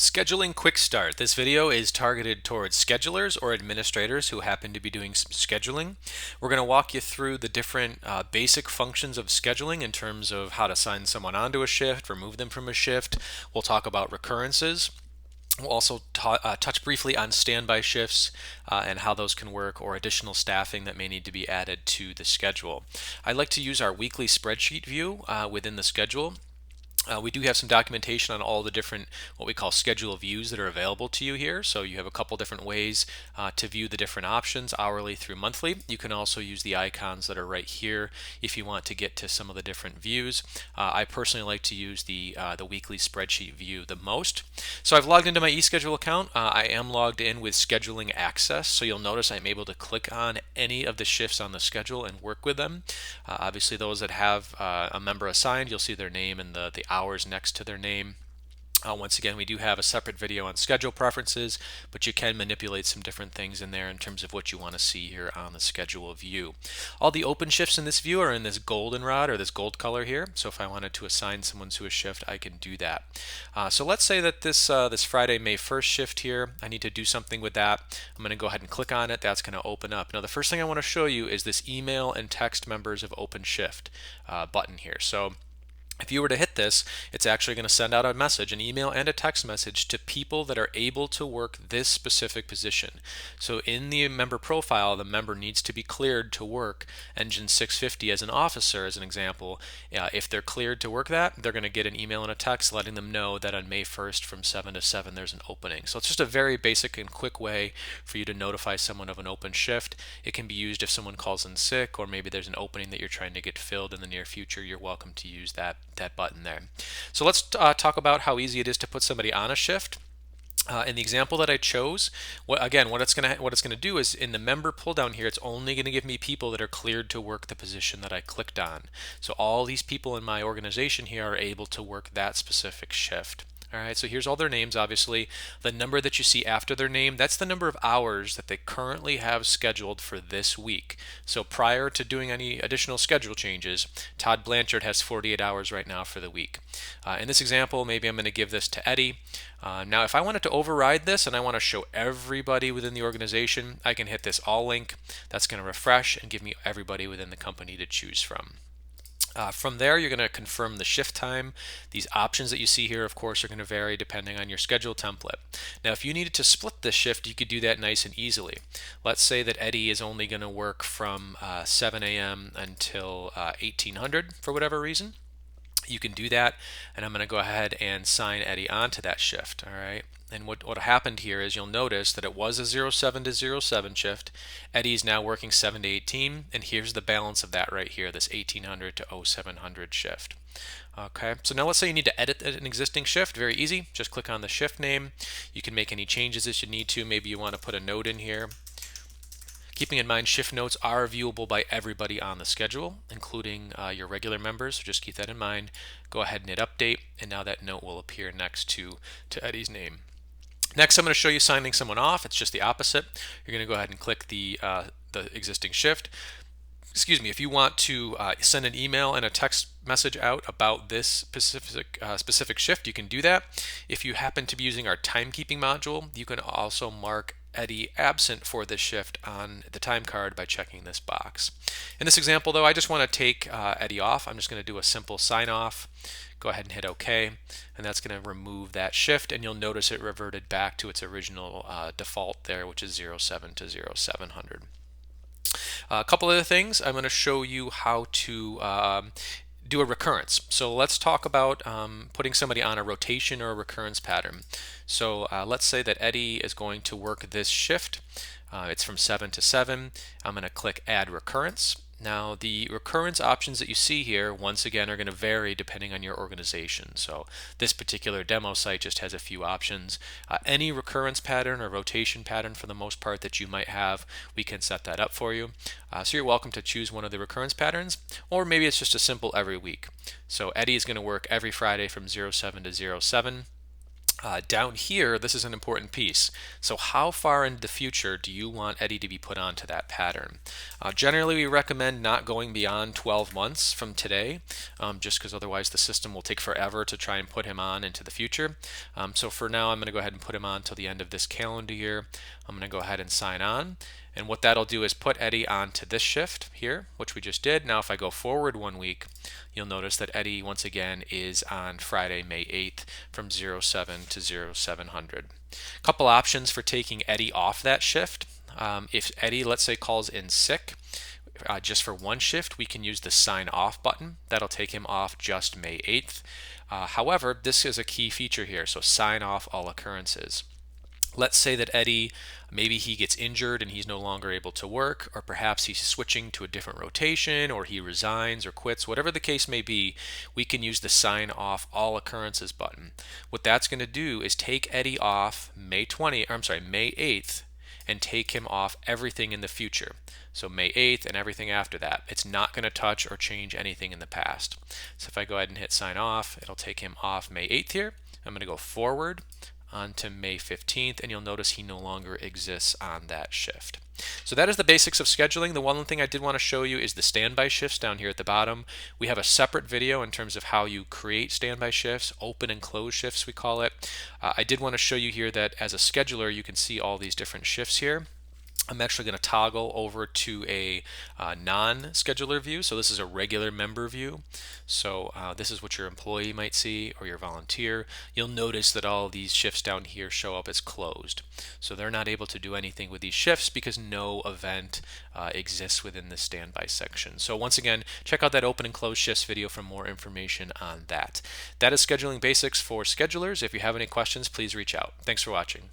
Scheduling QuickStart. This video is targeted towards schedulers or administrators who happen to be doing some scheduling. We're going to walk you through the different basic functions of scheduling in terms of how to assign someone onto a shift, remove them from a shift. We'll talk about recurrences. We'll also touch briefly on standby shifts and how those can work, or additional staffing that may need to be added to the schedule. I like to use our weekly spreadsheet view within the schedule. We do have some documentation on all the different what we call schedule views that are available to you here. So you have a couple different ways to view the different options, hourly through monthly. You can also use the icons that are right here if you want to get to some of the different views. I personally like to use the weekly spreadsheet view the most. So I've logged into my eSchedule account. I am logged in with scheduling access, so you'll notice I'm able to click on any of the shifts on the schedule and work with them. Obviously, those that have a member assigned, you'll see their name and the hours next to their name. Once again, we do have a separate video on schedule preferences, but you can manipulate some different things in there in terms of what you want to see here on the schedule view. All the open shifts in this view are in this goldenrod, or this gold color here. So if I wanted to assign someone to a shift, I can do that. So let's say that this Friday, May 1st shift here, I need to do something with that. I'm going to go ahead and click on it. That's going to open up. Now the first thing I want to show you is this email and text members of open shift button here. So if you were to hit this, it's actually going to send out a message, an email and a text message to people that are able to work this specific position. So in the member profile, the member needs to be cleared to work Engine 650 as an officer, as an example. If they're cleared to work that, they're going to get an email and a text letting them know that on May 1st from 7 to 7 there's an opening. So it's just a very basic and quick way for you to notify someone of an open shift. It can be used if someone calls in sick, or maybe there's an opening that you're trying to get filled in the near future. You're welcome to use that button there. So let's talk about how easy it is to put somebody on a shift. In the example that I chose, what it's going to do is in the member pull down here, it's only going to give me people that are cleared to work the position that I clicked on. So all these people in my organization here are able to work that specific shift. All right, so here's all their names. Obviously, the number that you see after their name, that's the number of hours that they currently have scheduled for this week. So prior to doing any additional schedule changes, Todd Blanchard has 48 hours right now for the week. In this example, maybe I'm going to give this to Eddie. Now, if I wanted to override this and I want to show everybody within the organization, I can hit this all link. That's going to refresh and give me everybody within the company to choose from. From there, you're going to confirm the shift time. These options that you see here, of course, are going to vary depending on your schedule template. Now, if you needed to split this shift, you could do that nice and easily. Let's say that Eddie is only going to work from 7 a.m. until 1800 for whatever reason. You can do that, and I'm going to go ahead and sign Eddie onto that shift. All right. And what happened here is you'll notice that it was a 07 to 07 shift. Eddie is now working 7 to 18, and here's the balance of that right here, this 1800 to 0700 shift. Okay, so now let's say you need to edit an existing shift. Very easy. Just click on the shift name. You can make any changes as you need to. Maybe you want to put a note in here. Keeping in mind, shift notes are viewable by everybody on the schedule, including your regular members, so just keep that in mind. Go ahead and hit update, and now that note will appear next to Eddie's name. Next, I'm going to show you signing someone off. It's just the opposite. You're going to go ahead and click the existing shift. Excuse me, if you want to send an email and a text message out about this specific shift, you can do that. If you happen to be using our timekeeping module, you can also mark Eddie absent for this shift on the time card by checking this box. In this example, though, I just want to take Eddie off. I'm just going to do a simple sign off. Go ahead and hit OK, and that's going to remove that shift, and you'll notice it reverted back to its original default there, which is 07 to 0700. A couple other things. I'm going to show you how to do a recurrence. So let's talk about putting somebody on a rotation or a recurrence pattern. So let's say that Eddie is going to work this shift. It's from 7 to 7. I'm going to click Add Recurrence. Now, the recurrence options that you see here, once again, are going to vary depending on your organization. So this particular demo site just has a few options. Any recurrence pattern or rotation pattern, for the most part, that you might have, we can set that up for you. So you're welcome to choose one of the recurrence patterns, or maybe it's just a simple every week. So Eddie is going to work every Friday from 07 to 07. Down here, this is an important piece. So how far into the future do you want Eddie to be put onto that pattern? Generally, we recommend not going beyond 12 months from today, just because otherwise the system will take forever to try and put him on into the future. So for now, I'm going to go ahead and put him on till the end of this calendar year. I'm going to go ahead and sign on. And what that'll do is put Eddie onto this shift here, which we just did. Now if I go forward 1 week, you'll notice that Eddie once again is on Friday, May 8th from 07 to 0700. Couple options for taking Eddie off that shift. If Eddie, let's say, calls in sick, just for one shift, we can use the sign off button. That'll take him off just May 8th. However, this is a key feature here, so sign off all occurrences. Let's say that Eddie, maybe he gets injured and he's no longer able to work, or perhaps he's switching to a different rotation, or he resigns or quits, whatever the case may be, we can use the sign off all occurrences button. What that's going to do is take Eddie off May 8th and take him off everything in the future. So May 8th and everything after that. It's not going to touch or change anything in the past. So if I go ahead and hit sign off, it'll take him off May 8th here. I'm going to go forward on to May 15th, and you'll notice he no longer exists on that shift. So that is the basics of scheduling. The one thing I did want to show you is the standby shifts down here at the bottom. We have a separate video in terms of how you create standby shifts, open and close shifts we call it. I did want to show you here that as a scheduler you can see all these different shifts here. I'm actually going to toggle over to a non-scheduler view. So this is a regular member view. So this is what your employee might see or your volunteer. You'll notice that all of these shifts down here show up as closed. So they're not able to do anything with these shifts because no event exists within the standby section. So once again, check out that open and close shifts video for more information on that. That is scheduling basics for schedulers. If you have any questions, please reach out. Thanks for watching.